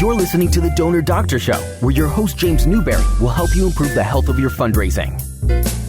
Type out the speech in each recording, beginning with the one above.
You're listening to The Donor Doctor Show, where your host, James Newberry, will help you improve the health of your fundraising.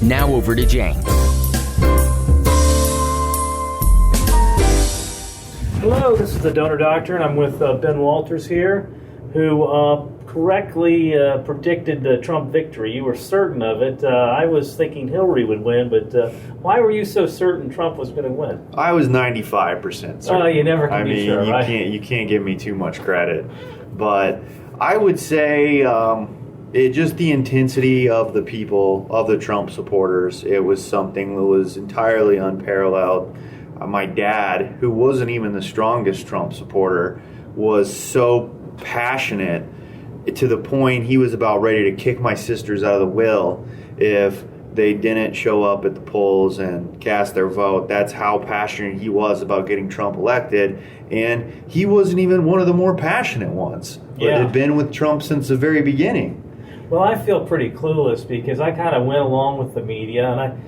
Now over to James. Hello, this is The Donor Doctor, and I'm with Ben Walters here, who correctly predicted the Trump victory. You were certain of it. I was thinking Hillary would win, but why were you so certain Trump was going to win? I was 95% certain. Oh, you never can be sure, right? You can't give me too much credit. But I would say just the intensity of the people, of the Trump supporters, it was something that was entirely unparalleled. My dad, who wasn't even the strongest Trump supporter, was so passionate to the point he was about ready to kick my sisters out of the will if they didn't show up at the polls and cast their vote. That's how passionate he was about getting Trump elected. And he wasn't even one of the more passionate ones. But had been with Trump since the very beginning. Well, I feel pretty clueless because I kind of went along with the media, and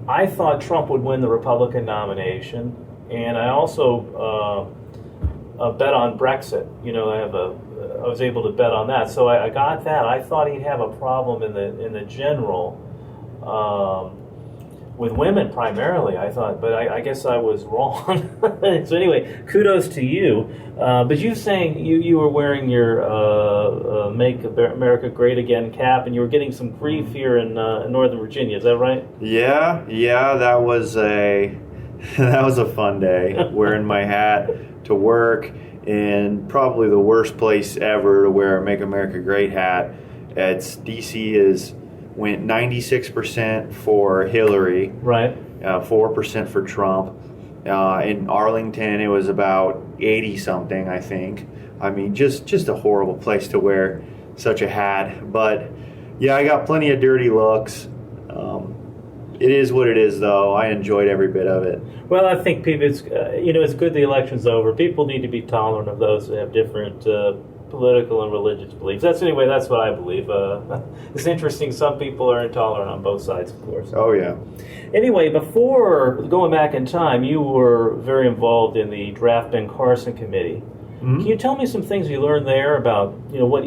I thought Trump would win the Republican nomination, and I also bet on Brexit. You know, I was able to bet on that, so I got that. I thought he'd have a problem in the general with women primarily. I thought, but I guess I was wrong. So anyway, kudos to you. But you saying you were wearing your "Make America Great Again" cap, and you were getting some grief here in Northern Virginia. Is that right? Yeah, that was a fun day, wearing my hat to work in probably the worst place ever to wear a "Make America Great" hat. DC went 96% for Hillary, right? 4% for Trump. In Arlington, it was about 80 something, I think. I mean, just a horrible place to wear such a hat. But yeah, I got plenty of dirty looks. It is what it is, though. I enjoyed every bit of it. Well, I think people, it's good the election's over. People need to be tolerant of those who have different political and religious beliefs. That's what I believe. It's interesting. Some people are intolerant on both sides, of course. Oh, yeah. Anyway, before going back in time, you were very involved in the Draft Ben Carson committee. Mm-hmm. Can you tell me some things you learned there about, what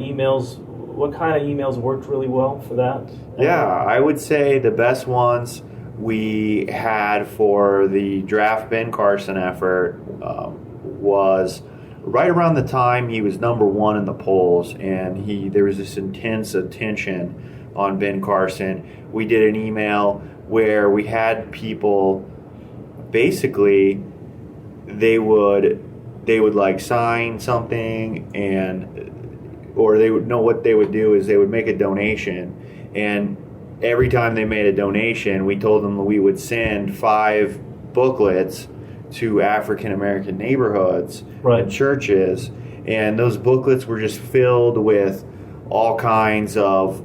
kind of emails worked really well for that? Yeah, I would say the best ones we had for the Draft Ben Carson effort was right around the time he was number one in the polls, and there was this intense attention on Ben Carson. We did an email where we had people, basically, they would like sign something, or they would know what they would do is they would make a donation, and every time they made a donation, we told them that we would send 5 booklets to African American neighborhoods and churches, and those booklets were just filled with all kinds of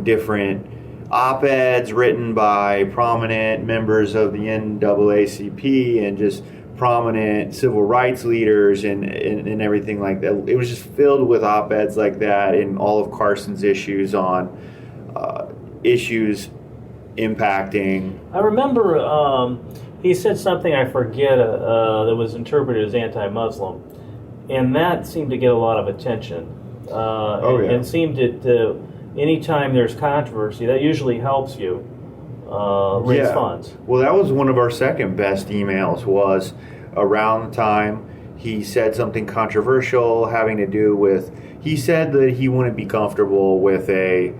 different op-eds written by prominent members of the NAACP and just prominent civil rights leaders and everything like that. It was just filled with op-eds like that in all of Carson's issues on issues impacting. I remember he said something, I forget, that was interpreted as anti-Muslim, and that seemed to get a lot of attention. And seemed to anytime there's controversy, that usually helps you raise funds. Well, that was one of our second best emails, was around the time he said something controversial having to do with, he said that he wouldn't be comfortable with a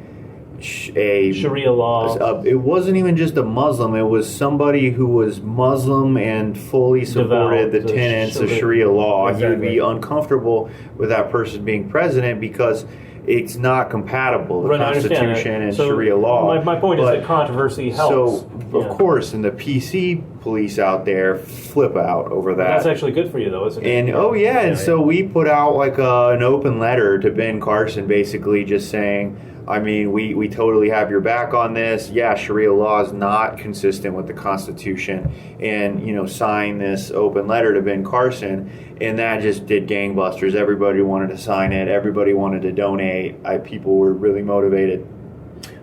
Sharia Law. It wasn't even just a Muslim. It was somebody who was Muslim and fully supported the tenets of Sharia Law. Exactly. He would be uncomfortable with that person being president because it's not compatible, the Constitution and Sharia Law. My point is that controversy helps. So, of course, and the PC police out there flip out over that. That's actually good for you, though, isn't it? And so we put out like an open letter to Ben Carson, basically just saying, I mean, we totally have your back on this. Yeah, Sharia law is not consistent with the Constitution. And, sign this open letter to Ben Carson. And that just did gangbusters. Everybody wanted to sign it. Everybody wanted to donate. People were really motivated.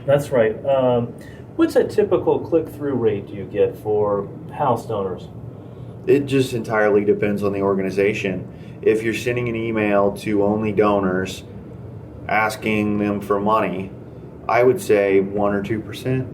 That's right. What's a typical click-through rate you get for house donors? It just entirely depends on the organization. If you're sending an email to only donors asking them for money, I would say 1 or 2%.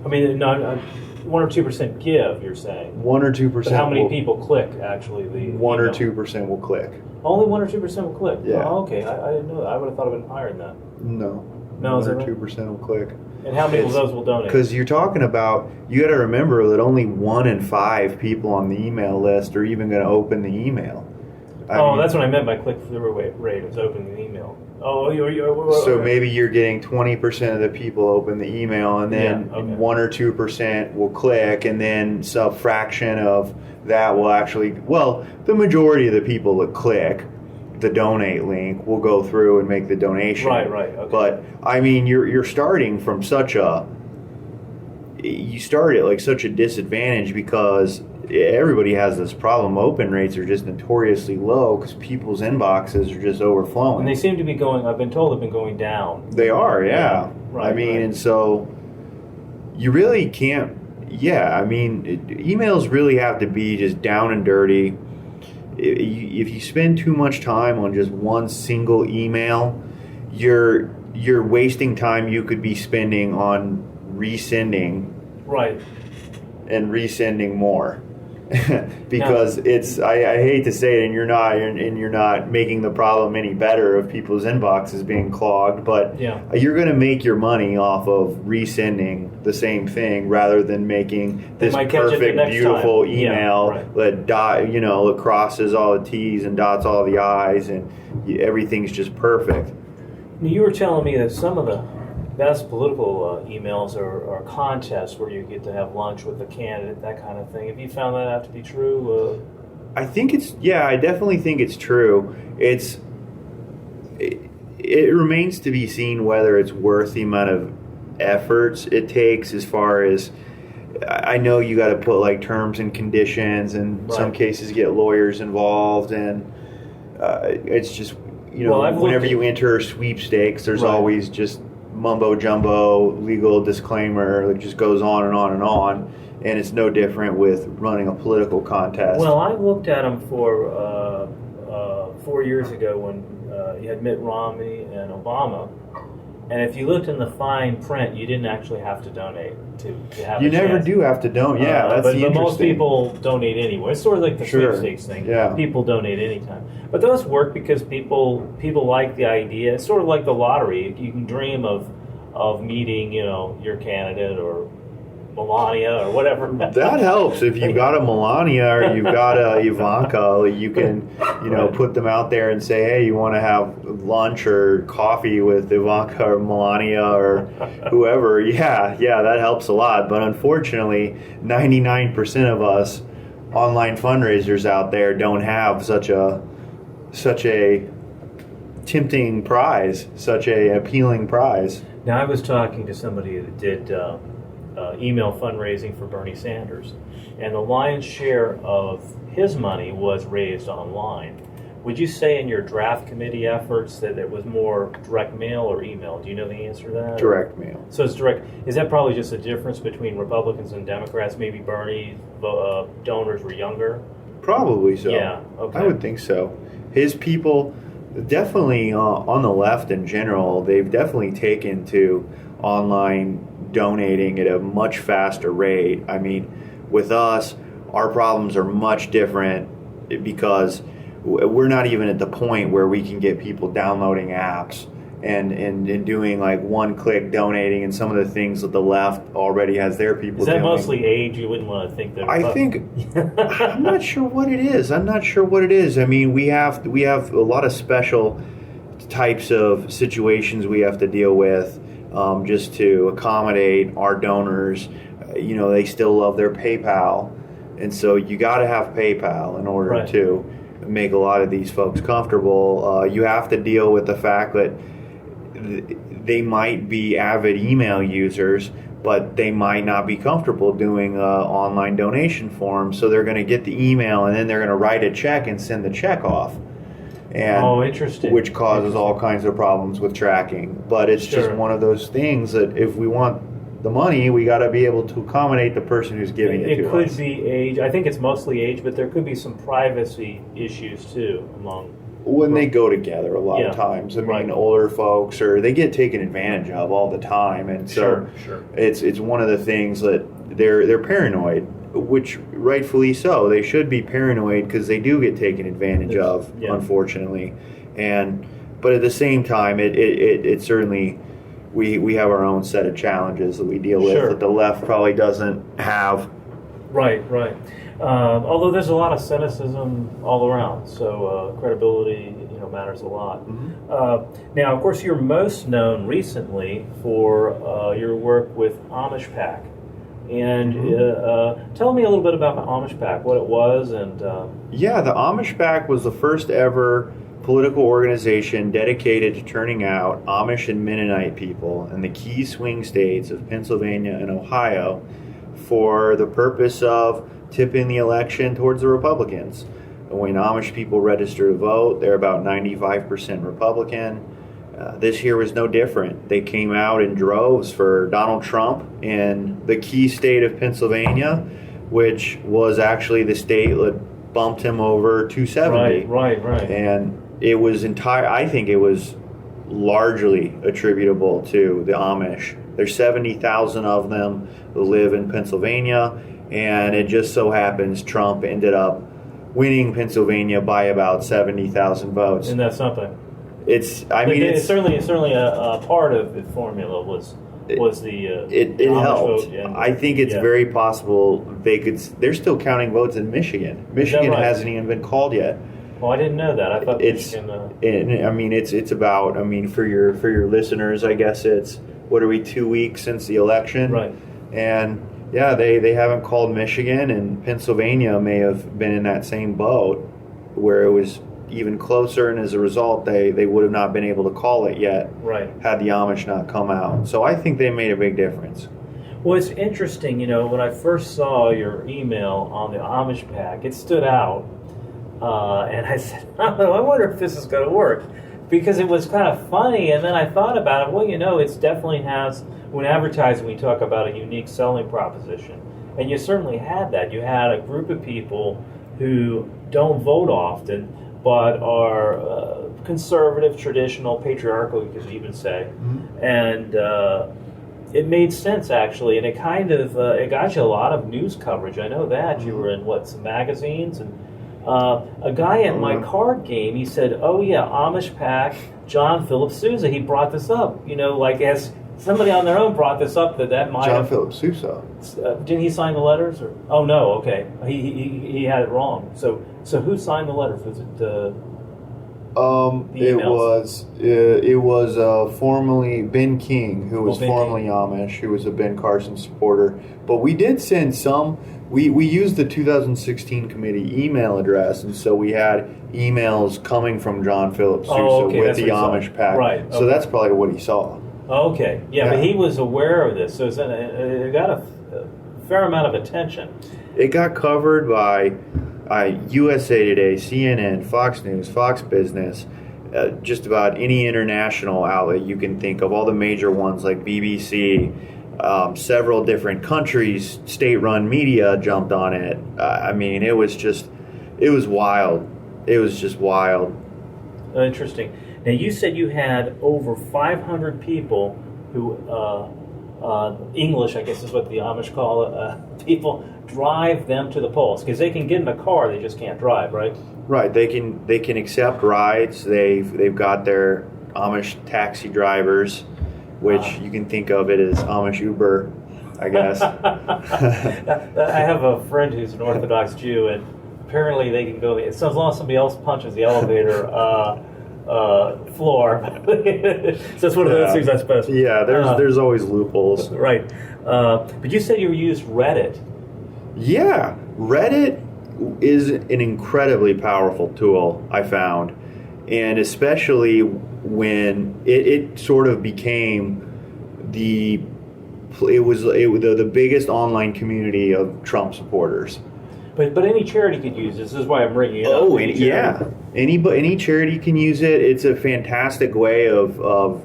I mean, no, 1 or 2% give, you're saying. 1 or 2%. But how many people click, actually? The 1 or email? 2% will click. Only 1 or 2% will click? Yeah. Oh, okay. I didn't know that. I would have thought it would have been higher than that. No. No, 1 is that or right? 2% will click. And how many of those will donate? Because you're talking about, you got to remember that only 1 in 5 people on the email list are even going to open the email. I mean, that's what I meant by click-through rate, is opening the email. Oh, so maybe you're getting 20% of the people open the email, and then 1 or 2% will click, and then some fraction of that will actually, well, the majority of the people that click the donate link will go through and make the donation. Right, okay. But I mean, you're starting from such a disadvantage because everybody has this problem. Open rates are just notoriously low because people's inboxes are just overflowing. And they seem to be going, I've been told they've been going down. They are, yeah. Right, I mean, and so you really can't, emails really have to be just down and dirty. If you spend too much time on just one single email, you're wasting time you could be spending on resending. Right. And resending more. Because I hate to say it, and you're not making the problem any better of people's inboxes being clogged, but you're going to make your money off of resending the same thing rather than making this perfect, beautiful email that crosses all the T's and dots all the I's, and everything's just perfect. You were telling me that some of the best political emails are contests where you get to have lunch with the candidate, that kind of thing. Have you found that out to be true? I think I definitely think it's true. It remains to be seen whether it's worth the amount of efforts it takes, as far as, I know you got to put like terms and conditions, and in some cases get lawyers involved, and it's just, whenever you enter sweepstakes, there's always just mumbo jumbo legal disclaimer that just goes on and on and on, and it's no different with running a political contest. Well, I looked at them for 4 years ago when you had Mitt Romney and Obama, and if you looked in the fine print, you didn't actually have to donate to have. You never do have to donate. Yeah, that's the interesting. But most people donate anyway. It's sort of like the sweepstakes thing. Yeah. People donate anytime. But those work because people like the idea. It's sort of like the lottery. You can dream of meeting, your candidate or Melania or whatever. That helps. If you've got a Melania or you've got a Ivanka, you can, put them out there and say, hey, you want to have lunch or coffee with Ivanka or Melania or whoever. Yeah, that helps a lot. But unfortunately, 99% of us online fundraisers out there don't have such a tempting prize, such a appealing prize. Now, I was talking to somebody that did email fundraising for Bernie Sanders, and the lion's share of his money was raised online. Would you say in your draft committee efforts that it was more direct mail or email? Do you know the answer to that? Direct mail. So it's direct. Is that probably just a difference between Republicans and Democrats? Maybe Bernie's donors were younger? Probably so. Yeah, okay. I would think so. His people, definitely on the left in general, they've definitely taken to online donating at a much faster rate. I mean, with us, our problems are much different because we're not even at the point where we can get people downloading apps and doing like one-click donating and some of the things that the left already has their people doing. Is that mostly age? You wouldn't want to think that. I think I'm not sure what it is. I mean, we have a lot of special types of situations we have to deal with just to accommodate our donors. They still love their PayPal, and so you got to have PayPal in order to make a lot of these folks comfortable. You have to deal with the fact that they might be avid email users, but they might not be comfortable doing an online donation form. So they're going to get the email, and then they're going to write a check and send the check off. And, interesting. Which causes all kinds of problems with tracking. But it's just one of those things that if we want the money, we got to be able to accommodate the person who's giving it to us. It could be age. I think it's mostly age, but there could be some privacy issues too among. When they go together a lot of times. I mean, older folks, or they get taken advantage of all the time. And so it's one of the things that they're paranoid, which rightfully so. They should be paranoid because they do get taken advantage of, unfortunately. But at the same time, it certainly, we have our own set of challenges that we deal with that the left probably doesn't have. Right. Although there's a lot of cynicism all around, so credibility, matters a lot. Mm-hmm. Now, of course, you're most known recently for your work with Amish PAC, and tell me a little bit about the Amish PAC, what it was, and the Amish PAC was the first ever political organization dedicated to turning out Amish and Mennonite people in the key swing states of Pennsylvania and Ohio for the purpose of tipping the election towards the Republicans. When Amish people register to vote, they're about 95% Republican. This year was no different. They came out in droves for Donald Trump in the key state of Pennsylvania, which was actually the state that bumped him over 270. Right. And it was I think it was largely attributable to the Amish. There's 70,000 of them who live in Pennsylvania, and it just so happens Trump ended up winning Pennsylvania by about 70,000 votes. Isn't that something? It's certainly a part of the formula was the it helped. Vote, I think it's very possible they're still counting votes in Michigan. Michigan hasn't even been called yet. Well, I didn't know that. I thought Michigan. It's about. For your listeners, I guess it's 2 weeks since the election, right? And they haven't called Michigan, and Pennsylvania may have been in that same boat where it was even closer, and as a result, they would have not been able to call it yet, right? Had the Amish not come out. So I think they made a big difference. Well, it's interesting, when I first saw your email on the Amish PAC, it stood out. And I said, I wonder if this is going to work, because it was kind of funny. And then I thought about it. Well, it definitely has, when advertising, we talk about a unique selling proposition. And you certainly had that. You had a group of people who don't vote often, but are conservative, traditional, patriarchal, you could even say. Mm-hmm. And it made sense, actually. And it kind of, it got you a lot of news coverage. I know that. Mm-hmm. You were in, some magazines, and a guy at my card game, he said, Amish PAC, John Philip Sousa, he brought this up. As somebody on their own brought this up, that might John Philip Sousa. Didn't he sign the letters? Or oh, no, okay. He had it wrong. So who signed the letters? Was it it was formerly Ben King, who was formerly Amish, who was a Ben Carson supporter. But we did send some. We used the 2016 committee email address, and so we had emails coming from John Philip Sousa with the Amish PAC. Right. Okay. So that's probably what he saw. Okay. Yeah, but he was aware of this, so it got a fair amount of attention. It got covered by USA Today, CNN, Fox News, Fox Business, just about any international outlet you can think of, all the major ones like BBC. Several different countries, state-run media jumped on it. It was wild. It was just wild. Interesting. Now, you said you had over 500 people who, English, I guess is what the Amish call it, people drive them to the polls, because they can get in a car, they just can't drive, right? Right. They can accept rides. They've got their Amish taxi drivers, which you can think of it as Amish Uber, I guess. I have a friend who's an Orthodox Jew, and apparently they can go, as long as somebody else punches the elevator floor. So it's one of those things, I suppose. Yeah, there's always loopholes. Right. But you said you used Reddit. Yeah, Reddit is an incredibly powerful tool, I found. And especially when it sort of became the biggest online community of Trump supporters. But any charity could use this. This is why I'm bringing it up. Oh, any charity can use it. It's a fantastic way of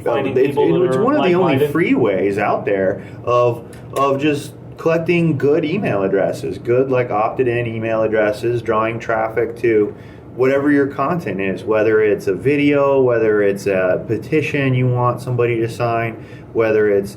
finding people that it's are one of the only like-minded. free ways out there of just collecting good email addresses, good like opted in email addresses, drawing traffic to whatever your content is, whether it's a video, whether it's a petition you want somebody to sign, whether it's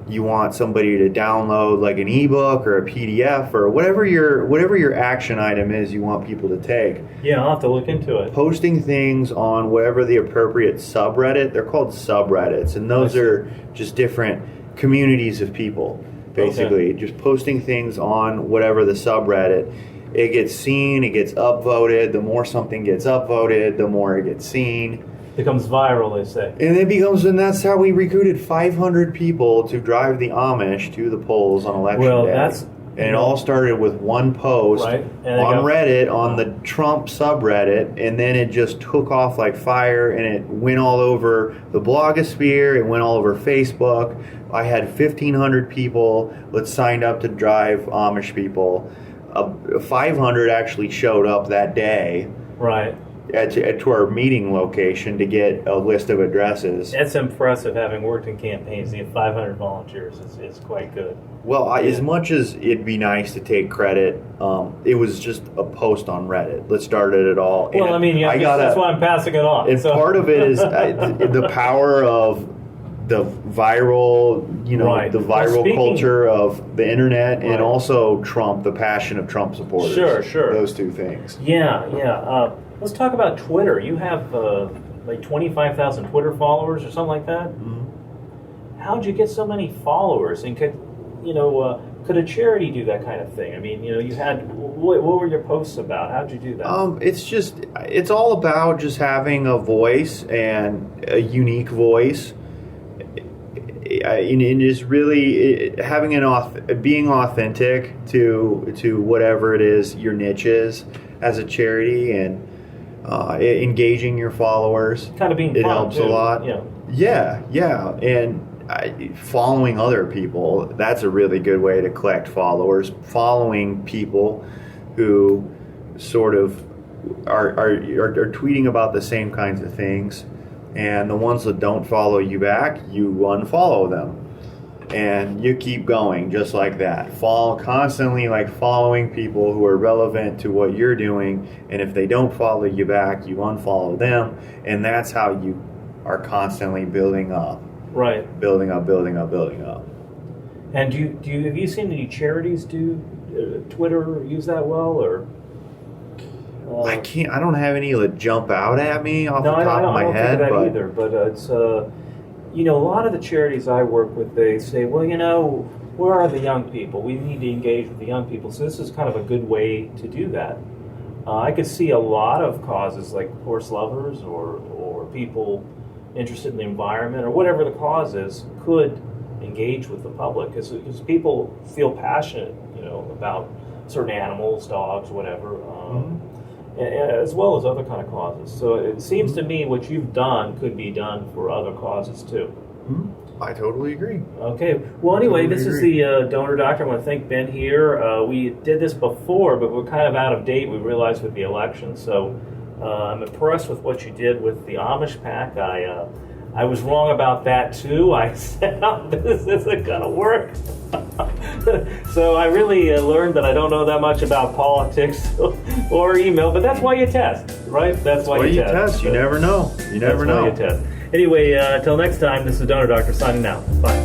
you want somebody to download like an ebook or a PDF or whatever your action item is you want people to take. Yeah, I'll have to look into it. Posting things on whatever the appropriate subreddit, they're called subreddits, and those are just different communities of people, basically. Okay. Just posting things on whatever the subreddit. It gets seen, it gets upvoted. The more something gets upvoted, the more it gets seen. Becomes viral, they say. And that's how we recruited 500 people to drive the Amish to the polls on election day. And it all started with one post Right. on Reddit, on the Trump subreddit, and then it just took off like fire, and it went all over the blogosphere, it went all over Facebook. I had 1,500 people that signed up to drive Amish people. 500 actually showed up that day. Right. To our meeting location to get a list of addresses. That's impressive, having worked in campaigns. To get 500 volunteers is quite good. Well, as much as it'd be nice to take credit, it was just a post on Reddit that started it all. Well, and I mean, that's why I'm passing it on. And part of it is the power of the viral, Right. the viral Well, culture of the internet, Right. and also Trump, the passion of Trump supporters. Sure. Those two things. Yeah. Let's talk about Twitter. You have like 25,000 Twitter followers or something like that. Mm-hmm. How'd you get so many followers? And could a charity do that kind of thing? I mean, you had what were your posts about? How'd you do that? It's all about just having a voice and a unique voice. And just really having being authentic to whatever it is your niche is as a charity, and engaging your followers. Kind of being it fun, helps too. a lot. Yeah, and following other people, that's a really good way to collect followers. Following people who sort of are tweeting about the same kinds of things. And the ones that don't follow you back, you unfollow them. And you keep going just like that. Constantly following people who are relevant to what you're doing. And if they don't follow you back, you unfollow them. And that's how you are constantly building up. Right. Building up. And have you seen any charities do Twitter use that well, or? I don't have any that jump out at me off the top of my head. I don't think of that either. But it's a lot of the charities I work with, they say, well, where are the young people? We need to engage with the young people. So this is kind of a good way to do that. I could see a lot of causes like horse lovers or people interested in the environment or whatever the cause is could engage with the public because people feel passionate, about certain animals, dogs, whatever. As well as other kind of causes. So it seems to me what you've done could be done for other causes too. I totally agree. Okay. Well, anyway, this is the Donor Doctor. I want to thank Ben here. We did this before, but we're kind of out of date, we realized, with the election. So I'm impressed with what you did with the Amish PAC. I was wrong about that too. I said, this isn't going to work. So I really learned that I don't know that much about politics or email, but that's why you test, right? That's why you test. You never know. You never know. Why you test. Anyway, until next time, this is Donor Doctor signing out. Bye.